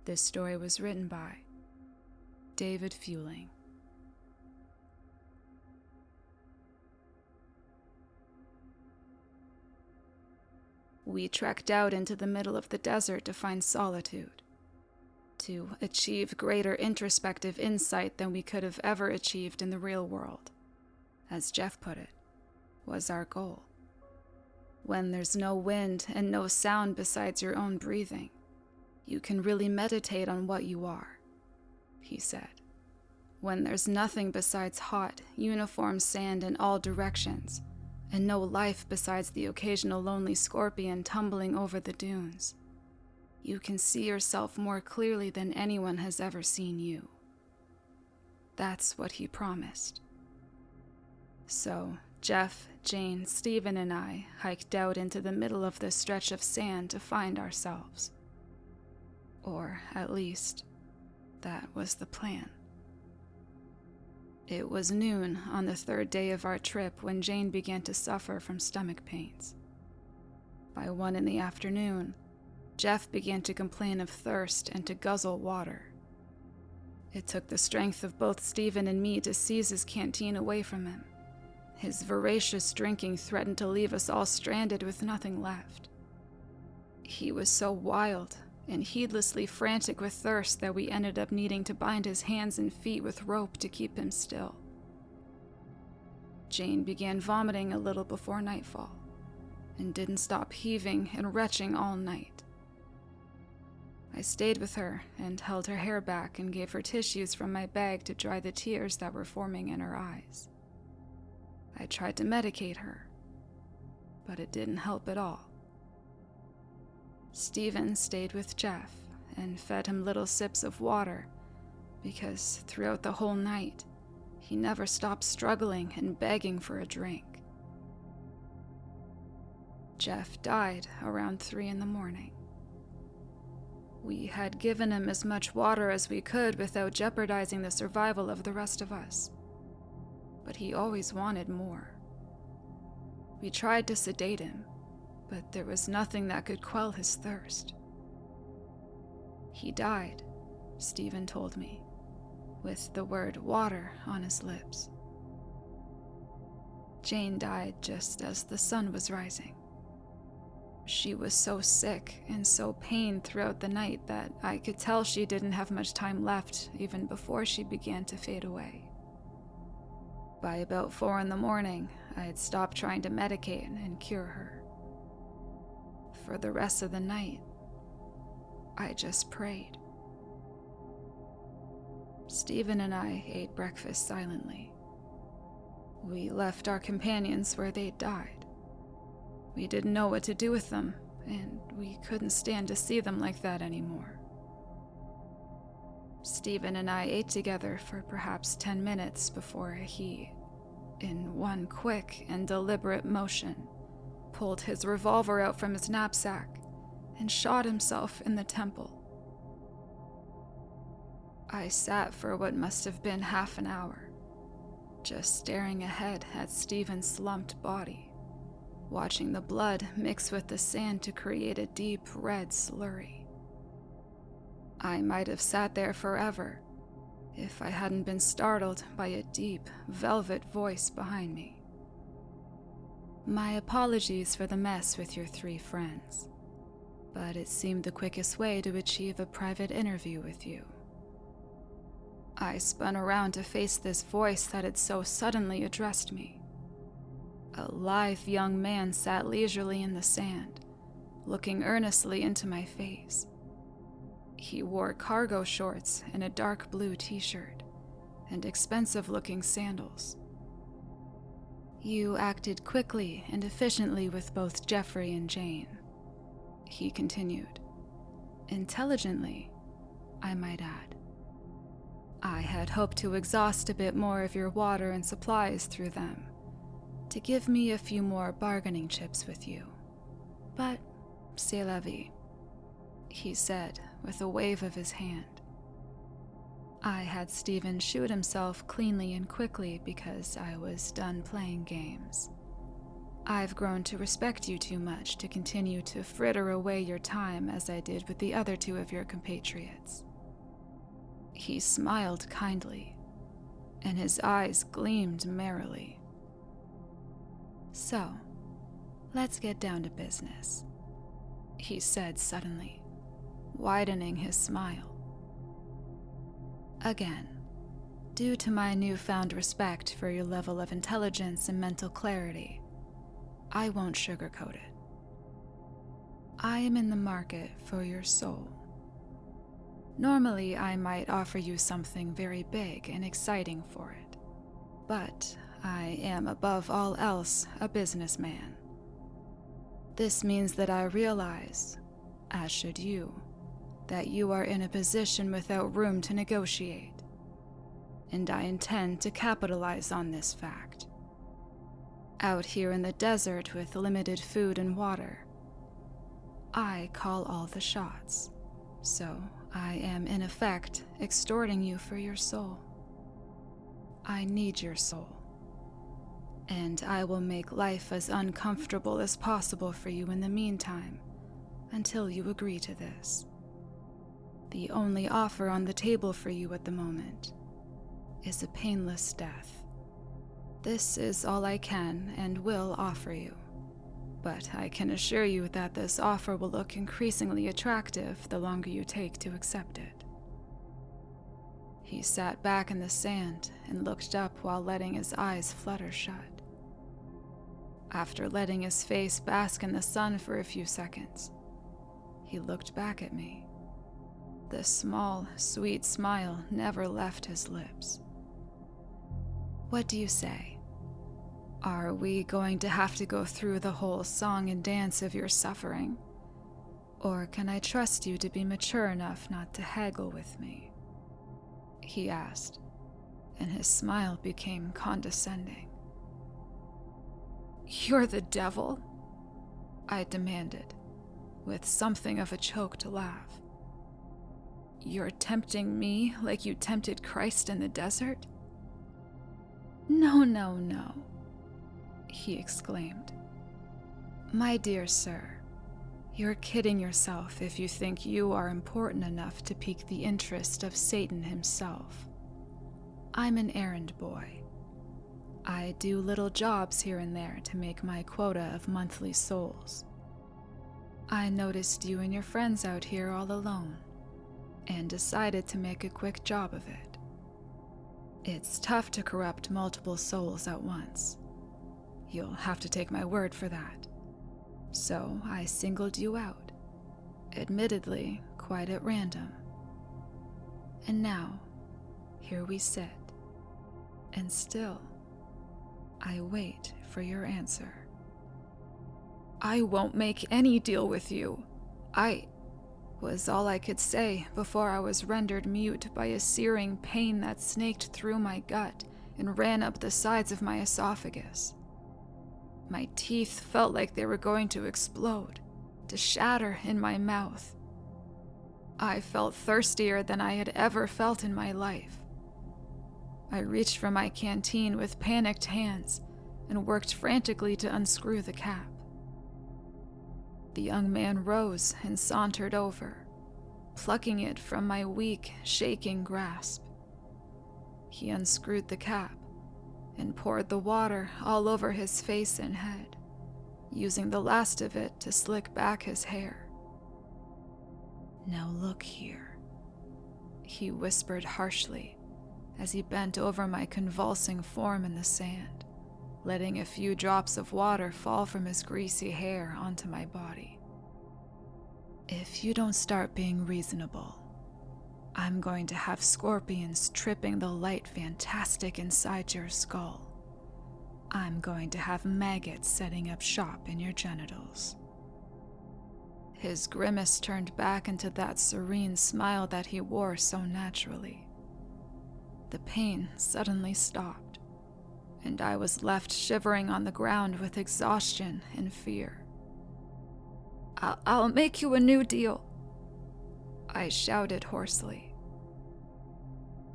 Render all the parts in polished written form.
This story was written by David Feuling. We trekked out into the middle of the desert to find solitude, to achieve greater introspective insight than we could have ever achieved in the real world. As Jeff put it, was our goal. When there's no wind and no sound besides your own breathing, you can really meditate on what you are, he said. When there's nothing besides hot, uniform sand in all directions, and no life besides the occasional lonely scorpion tumbling over the dunes, you can see yourself more clearly than anyone has ever seen you. That's what he promised. So, Jeff, Jane, Stephen, and I hiked out into the middle of this stretch of sand to find ourselves. Or, at least, that was the plan. It was noon on the third day of our trip when Jane began to suffer from stomach pains. By 1 p.m, Jeff began to complain of thirst and to guzzle water. It took the strength of both Stephen and me to seize his canteen away from him. His voracious drinking threatened to leave us all stranded with nothing left. He was so wild and heedlessly frantic with thirst that we ended up needing to bind his hands and feet with rope to keep him still. Jane began vomiting a little before nightfall and didn't stop heaving and retching all night. I stayed with her and held her hair back and gave her tissues from my bag to dry the tears that were forming in her eyes. I tried to medicate her, but it didn't help at all. Stephen stayed with Jeff and fed him little sips of water because throughout the whole night, he never stopped struggling and begging for a drink. Jeff died around 3 a.m. We had given him as much water as we could without jeopardizing the survival of the rest of us, but he always wanted more. We tried to sedate him, but there was nothing that could quell his thirst. He died, Stephen told me, with the word water on his lips. Jane died just as the sun was rising. She was so sick and so pained throughout the night that I could tell she didn't have much time left even before she began to fade away. By about 4 a.m, I had stopped trying to medicate and cure her. For the rest of the night, I just prayed. Stephen and I ate breakfast silently. We left our companions where they'd died. We didn't know what to do with them, and we couldn't stand to see them like that anymore. Stephen and I ate together for perhaps 10 minutes before he, in one quick and deliberate motion, pulled his revolver out from his knapsack and shot himself in the temple. I sat for what must have been half an hour, just staring ahead at Stephen's slumped body, watching the blood mix with the sand to create a deep red slurry. I might have sat there forever if I hadn't been startled by a deep, velvet voice behind me. My apologies for the mess with your 3 friends, but it seemed the quickest way to achieve a private interview with you. I spun around to face this voice that had so suddenly addressed me. A lithe young man sat leisurely in the sand, looking earnestly into my face. He wore cargo shorts and a dark blue t-shirt, and expensive-looking sandals. You acted quickly and efficiently with both Jeffrey and Jane, he continued. Intelligently, I might add. I had hoped to exhaust a bit more of your water and supplies through them, to give me a few more bargaining chips with you. But c'est la vie, he said with a wave of his hand. I had Stephen shoot himself cleanly and quickly because I was done playing games. I've grown to respect you too much to continue to fritter away your time as I did with the other two of your compatriots." He smiled kindly, and his eyes gleamed merrily. "So, let's get down to business," he said suddenly, widening his smile. "Again, due to my newfound respect for your level of intelligence and mental clarity, I won't sugarcoat it. I am in the market for your soul. Normally, I might offer you something very big and exciting for it, but I am above all else a businessman. This means that I realize, as should you, that you are in a position without room to negotiate, and I intend to capitalize on this fact. Out here in the desert with limited food and water, I call all the shots, so I am in effect extorting you for your soul. I need your soul, and I will make life as uncomfortable as possible for you in the meantime, until you agree to this. The only offer on the table for you at the moment is a painless death. This is all I can and will offer you, but I can assure you that this offer will look increasingly attractive the longer you take to accept it." He sat back in the sand and looked up while letting his eyes flutter shut. After letting his face bask in the sun for a few seconds, he looked back at me. The small, sweet smile never left his lips. "What do you say? Are we going to have to go through the whole song and dance of your suffering? Or can I trust you to be mature enough not to haggle with me?" he asked, and his smile became condescending. "You're the devil?" I demanded, with something of a choked laugh. "You're tempting me like you tempted Christ in the desert?" No, he exclaimed. "My dear sir, you're kidding yourself if you think you are important enough to pique the interest of Satan himself. I'm an errand boy. I do little jobs here and there to make my quota of monthly souls. I noticed you and your friends out here all alone, and decided to make a quick job of it. It's tough to corrupt multiple souls at once. You'll have to take my word for that. So I singled you out, admittedly quite at random. And now, here we sit, and still, I wait for your answer." "I won't make any deal with you. Was all I could say before I was rendered mute by a searing pain that snaked through my gut and ran up the sides of my esophagus. My teeth felt like they were going to explode, to shatter in my mouth. I felt thirstier than I had ever felt in my life. I reached for my canteen with panicked hands and worked frantically to unscrew the cap. The young man rose and sauntered over, plucking it from my weak, shaking grasp. He unscrewed the cap and poured the water all over his face and head, using the last of it to slick back his hair. "Now look here," he whispered harshly as he bent over my convulsing form in the sand, letting a few drops of water fall from his greasy hair onto my body. "If you don't start being reasonable, I'm going to have scorpions tripping the light fantastic inside your skull. I'm going to have maggots setting up shop in your genitals." His grimace turned back into that serene smile that he wore so naturally. The pain suddenly stopped, and I was left shivering on the ground with exhaustion and fear. I'll make you a new deal," I shouted hoarsely.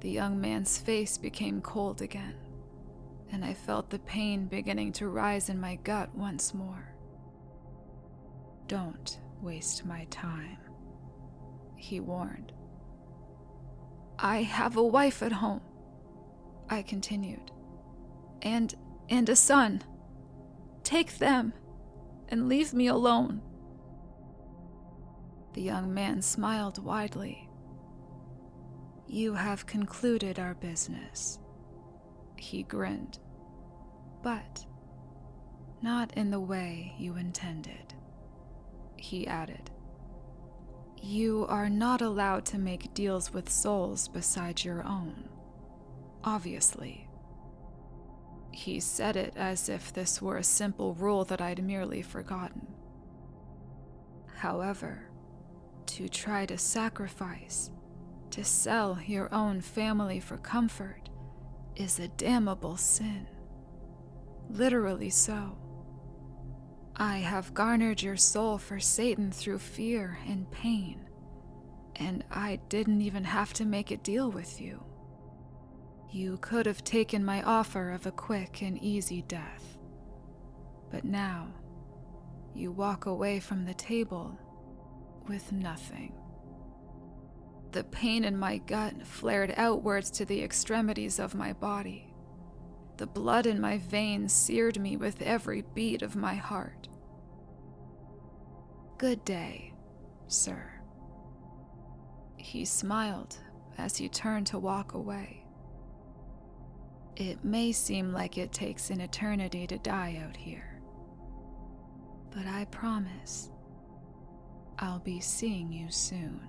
The young man's face became cold again, and I felt the pain beginning to rise in my gut once more. "Don't waste my time," he warned. "I have a wife at home," I continued, and a son. Take them and leave me alone." The young man smiled widely. "You have concluded our business," he grinned, "but not in the way you intended," he added. "You are not allowed to make deals with souls besides your own, obviously." He said it as if this were a simple rule that I'd merely forgotten. However, to try to sacrifice, to sell your own family for comfort, is a damnable sin. Literally so. I have garnered your soul for Satan through fear and pain, and I didn't even have to make a deal with you. You could have taken my offer of a quick and easy death, but now you walk away from the table with nothing. The pain in my gut flared outwards to the extremities of my body. The blood in my veins seared me with every beat of my heart. "Good day, sir." He smiled as he turned to walk away. "It may seem like it takes an eternity to die out here, but I promise I'll be seeing you soon."